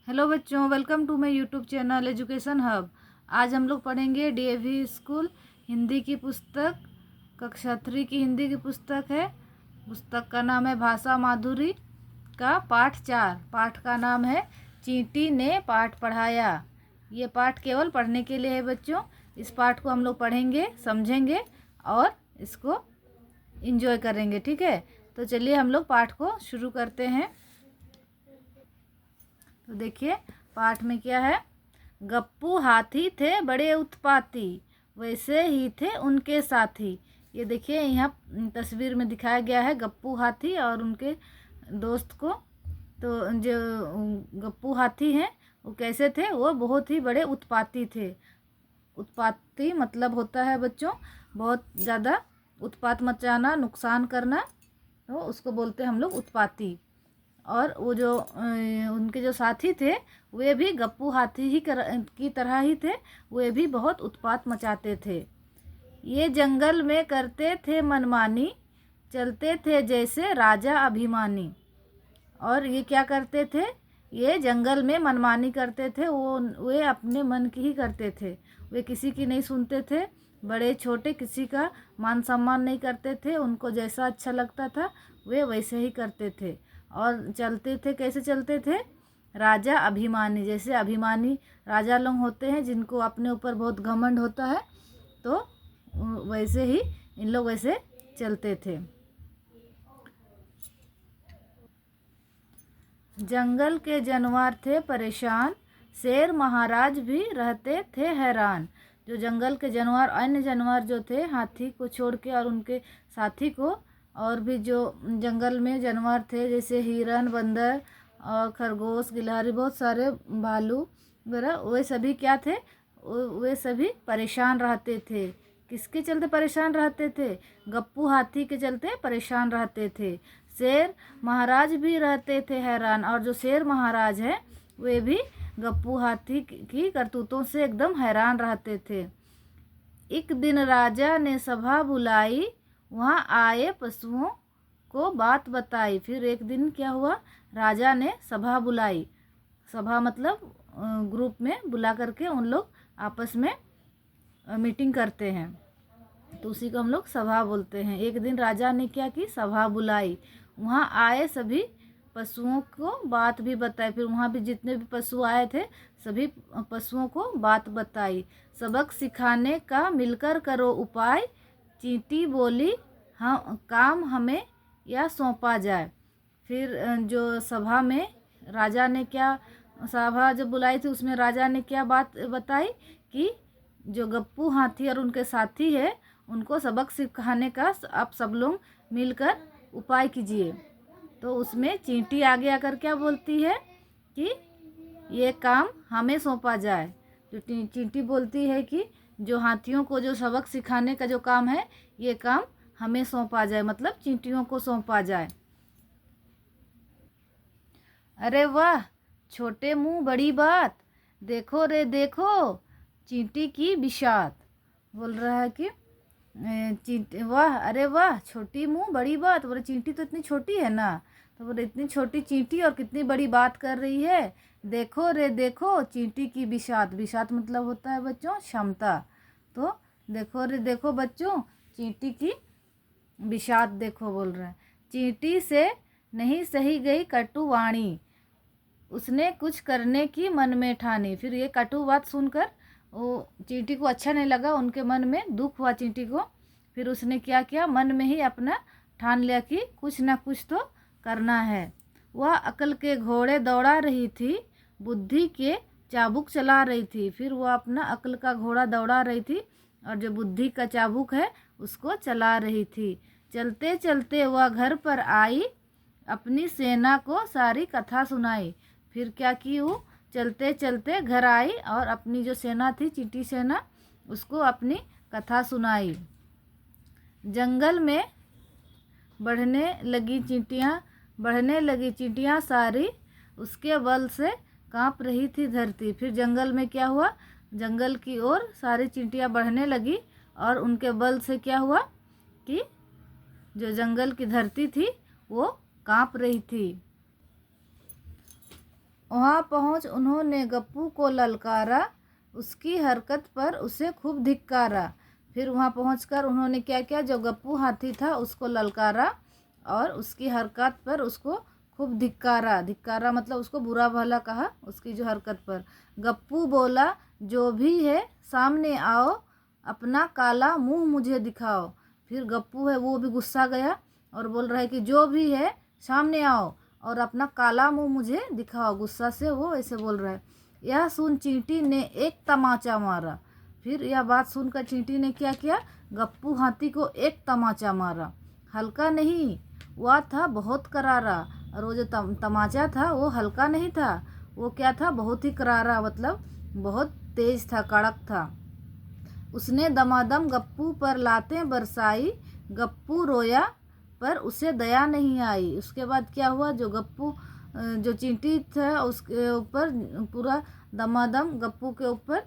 Hello बच्चों, welcome to my YouTube channel education hub. आज हम लोग पढ़ेंगे डीएवी स्कूल हिंदी की पुस्तक, कक्षा 3 की हिंदी की पुस्तक है। पुस्तक का नाम है भाषा माधुरी का पाठ 4। पाठ का नाम है चींटी ने पाठ पढ़ाया। ये पाठ केवल पढ़ने के लिए है बच्चों। इस पाठ को हम लोग पढ़ेंगे, समझेंगे और इसको एंजॉय करेंगे। ठीक है, तो चलिए हम लोग पाठ को शुरू करते हैं। तो देखिए पाठ में क्या है। गप्पू हाथी थे बड़े उत्पाती, वैसे ही थे उनके साथी। ये देखिए यहाँ तस्वीर में दिखाया गया है गप्पू हाथी और उनके दोस्त को। तो जो गप्पू हाथी हैं वो कैसे थे, वो बहुत ही बड़े उत्पाती थे। उत्पाती मतलब होता है बच्चों बहुत ज़्यादा उत्पात मचाना, नुकसान करना, तो उसको बोलते हैं हम लोग उत्पाती। और वो जो उनके जो साथी थे वे भी गप्पू हाथी ही की तरह ही थे। वे भी बहुत उत्पात मचाते थे। ये जंगल में करते थे मनमानी, चलते थे जैसे राजा अभिमानी। और ये क्या करते थे, ये जंगल में मनमानी करते थे। वे अपने मन की ही करते थे, वे किसी की नहीं सुनते थे। बड़े छोटे किसी का मान सम्मान नहीं करते थे। उनको जैसा अच्छा लगता था वे वैसे ही करते थे। और चलते थे, कैसे चलते थे, राजा अभिमानी। जैसे अभिमानी राजा लोग होते हैं जिनको अपने ऊपर बहुत घमंड होता है, तो वैसे ही इन लोग वैसे चलते थे। जंगल के जानवर थे परेशान, शेर महाराज भी रहते थे हैरान। जो जंगल के जानवर, अन्य जानवर जो थे हाथी को छोड़ के और उनके साथी को, और भी जो जंगल में जानवर थे जैसे हिरन, बंदर और खरगोश, गिलहरी, बहुत सारे भालू वगैरह, वे सभी क्या थे, वे सभी परेशान रहते थे। किसके चलते परेशान रहते थे, गप्पू हाथी के चलते परेशान रहते थे। शेर महाराज भी रहते थे हैरान, और जो शेर महाराज हैं वे भी गप्पू हाथी की करतूतों से एकदम हैरान रहते थे। एक दिन राजा ने सभा बुलाई, वहाँ आए पशुओं को बात बताई। फिर एक दिन क्या हुआ, राजा ने सभा बुलाई। सभा मतलब ग्रुप में बुला करके उन लोग आपस में मीटिंग करते हैं, तो उसी को हम लोग सभा बोलते हैं। एक दिन राजा ने क्या की, सभा बुलाई, वहाँ आए सभी पशुओं को बात भी बताई। फिर वहाँ भी जितने भी पशु आए थे सभी पशुओं को बात बताई। सबक सिखाने का मिलकर करो उपाय, चींटी बोली हम काम हमें या सौंपा जाए। फिर जो सभा में राजा ने क्या, सभा जब बुलाई थी उसमें राजा ने क्या बात बताई कि जो गप्पू हाथी और उनके साथी है उनको सबक सिखाने का आप सब लोग मिलकर उपाय कीजिए। तो उसमें चींटी आगे आकर क्या बोलती है कि ये काम हमें सौंपा जाए। जो चींटी बोलती है कि जो हाथियों को जो सबक सिखाने का जो काम है ये काम हमें सौंपा जाए, मतलब चींटियों को सौंपा जाए। अरे वाह, छोटे मुंह बड़ी बात, देखो रे देखो चींटी की बिशात। बोल रहा है कि चींटी, वाह, अरे वाह, छोटी मुंह बड़ी बात। बोले चींटी तो इतनी छोटी है ना, तो बोले इतनी छोटी चींटी और कितनी बड़ी बात कर रही है। देखो रे देखो चींटी की बिशात। बिशात मतलब होता है बच्चों क्षमता। तो देखो रे देखो बच्चों चींटी की बिशात देखो, बोल रहे हैं। चींटी से नहीं सही गई कटु वाणी, उसने कुछ करने की मन में ठानी। फिर ये कटु बात सुनकर वो चींटी को अच्छा नहीं लगा, उनके मन में दुख हुआ चींटी को। फिर उसने क्या किया, मन में ही अपना ठान लिया कि कुछ ना कुछ तो करना है। वह अकल के घोड़े दौड़ा रही थी, बुद्धि के चाबुक चला रही थी। फिर वह अपना अकल का घोड़ा दौड़ा रही थी और जो बुद्धि का चाबुक है उसको चला रही थी। चलते चलते वह घर पर आई, अपनी सेना को सारी कथा सुनाई। फिर क्या की, वो चलते चलते घर आई और अपनी जो सेना थी चींटी सेना उसको अपनी कथा सुनाई। जंगल में बढ़ने लगी चींटियाँ सारी, उसके बल से कांप रही थी धरती। फिर जंगल में क्या हुआ, जंगल की ओर सारी चींटियाँ बढ़ने लगी और उनके बल से क्या हुआ कि जो जंगल की धरती थी वो कांप रही थी। वहाँ पहुँच उन्होंने गप्पू को ललकारा, उसकी हरकत पर उसे खूब धिक्कारा। फिर वहाँ पहुँचकर उन्होंने क्या किया, जो गप्पू हाथी था उसको ललकारा और उसकी हरकत पर उसको खूब धिक्कारा। धिक्कारा मतलब उसको बुरा भला कहा उसकी जो हरकत पर। गप्पू बोला, जो भी है सामने आओ, अपना काला मुंह मुझे दिखाओ। फिर गप्पू है वो भी गुस्सा गया और बोल रहा है कि जो भी है सामने आओ और अपना काला मुंह मुझे दिखाओ। गुस्सा से वो ऐसे बोल रहा है। यह सुन चींटी ने एक तमाचा मारा। फिर यह बात सुनकर चींटी ने क्या किया, गप्पू हाथी को एक तमाचा मारा। हल्का नहीं, वह था बहुत करारा। और वो जो तमाचा था वो हल्का नहीं था, वो क्या था, बहुत ही करारा, मतलब बहुत तेज था, कड़क था। उसने दमादम गप्पू पर लातें बरसाई। गप्पू रोया पर उसे दया नहीं आई। उसके बाद क्या हुआ, जो गप्पू जो चींटी था उसके ऊपर पूरा दमादम गप्पू के ऊपर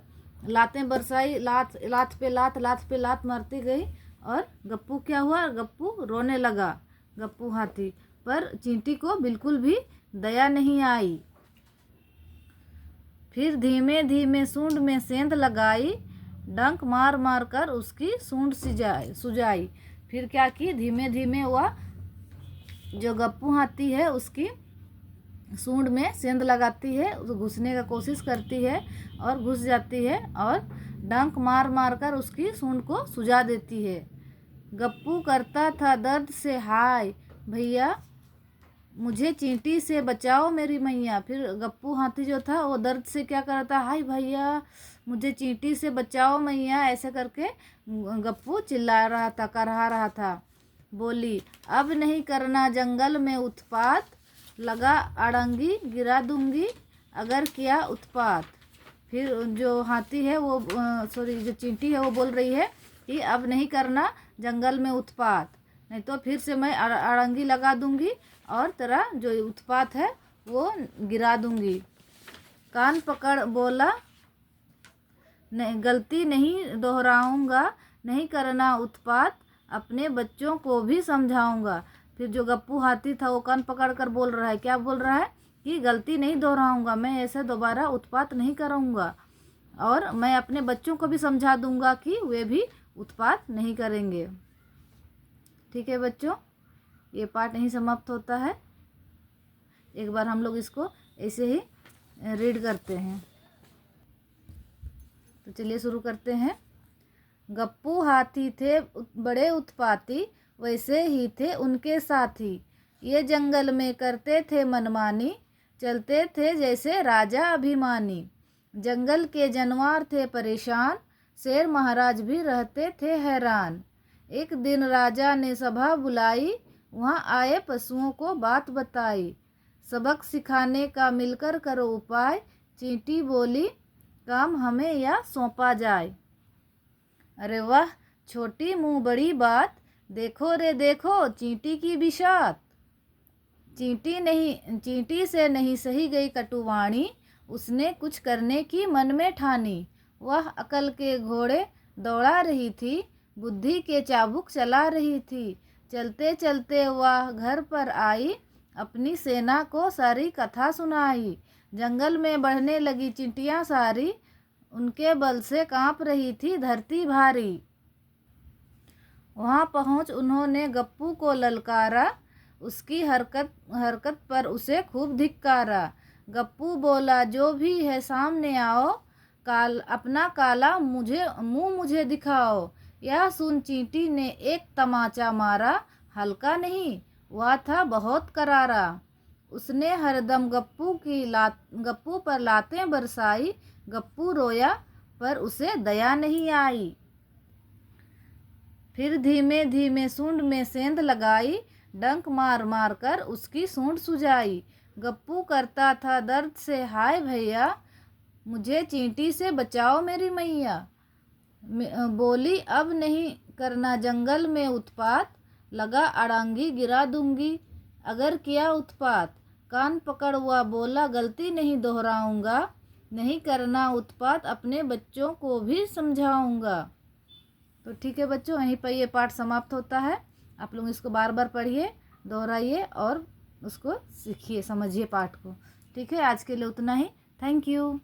लातें बरसाई। लात पे लात मारती गई और गप्पू क्या हुआ, गप्पू रोने लगा। गप्पू हाथी पर चींटी को बिल्कुल भी दया नहीं आई। फिर धीमे धीमे सूंड में सेंध लगाई, डंक मार मार कर उसकी सूंड सुजाई। फिर क्या की, धीमे धीमे वह जो गप्पू हाथी है उसकी सूंड में सेंध लगाती है, घुसने का कोशिश करती है और घुस जाती है और डंक मार मार कर उसकी सूंड को सुजा देती है। गप्पू करता था दर्द से हाय भैया, मुझे चींटी से बचाओ मेरी मैया। फिर गप्पू हाथी जो था वो दर्द से क्या करता, हाय भैया मुझे चींटी से बचाओ मैया, ऐसे करके गप्पू चिल्ला रहा था, करहा रहा था। बोली, अब नहीं करना जंगल में उत्पात, लगा अड़ंगी गिरा दूंगी अगर किया उत्पात। फिर जो हाथी है वो जो चींटी है वो बोल रही है कि अब नहीं करना जंगल में उत्पात, नहीं तो फिर से मैं अड़ंगी लगा दूंगी और तेरा जो उत्पात है वो गिरा दूंगी। कान पकड़ बोला, नहीं गलती नहीं दोहराऊंगा, नहीं करना उत्पात, अपने बच्चों को भी समझाऊंगा। फिर जो गप्पू हाथी था वो कान पकड़ कर बोल रहा है, क्या बोल रहा है कि गलती नहीं दोहराऊंगा, मैं ऐसे दोबारा उत्पात नहीं करूंगा और मैं अपने बच्चों को भी समझा दूंगा कि वे भी उत्पात नहीं करेंगे। ठीक है बच्चों, ये पाठ यहीं समाप्त होता है। एक बार हम लोग इसको ऐसे ही रीड करते हैं। तो चलिए शुरू करते हैं। गप्पू हाथी थे बड़े उत्पाती, वैसे ही थे उनके साथी। ये जंगल में करते थे मनमानी, चलते थे जैसे राजा अभिमानी। जंगल के जानवर थे परेशान, शेर महाराज भी रहते थे हैरान। एक दिन राजा ने सभा बुलाई, वहाँ आए पशुओं को बात बताई। सबक सिखाने का मिलकर करो उपाय, चींटी बोली काम हमें या सौंपा जाए। अरे वाह, छोटी मुँह बड़ी बात, देखो रे देखो चींटी की बिशात। चींटी से नहीं सही गई कटुवाणी, उसने कुछ करने की मन में ठानी। वह अकल के घोड़े दौड़ा रही थी, बुद्धि के चाबुक चला रही थी। चलते चलते वह घर पर आई, अपनी सेना को सारी कथा सुनाई। जंगल में बढ़ने लगी चींटियां सारी, उनके बल से कांप रही थी धरती भारी। वहां पहुंच उन्होंने गप्पू को ललकारा, उसकी हरकत पर उसे खूब धिक्कारा। गप्पू बोला, जो भी है सामने आओ, अपना काला मुंह मुझे दिखाओ। यह सुन चींटी ने एक तमाचा मारा, हल्का नहीं, वह था बहुत करारा। उसने हरदम गप्पू पर लातें बरसाई। गप्पू रोया पर उसे दया नहीं आई। फिर धीमे धीमे सूंड में सेंध लगाई, डंक मार मार कर उसकी सूंड सुजाई। गप्पू करता था दर्द से हाय भैया, मुझे चींटी से बचाओ मेरी मैया। बोली, अब नहीं करना जंगल में उत्पात, लगा अड़ंगी गिरा दूंगी अगर किया उत्पात। कान पकड़ हुआ बोला, गलती नहीं दोहराऊंगा, नहीं करना उत्पात, अपने बच्चों को भी समझाऊंगा। तो ठीक है बच्चों, यहीं पर ये पाठ समाप्त होता है। आप लोग इसको बार बार पढ़िए, दोहराइए और उसको सीखिए, समझिए पाठ को। ठीक है, आज के लिए उतना ही। Thank you.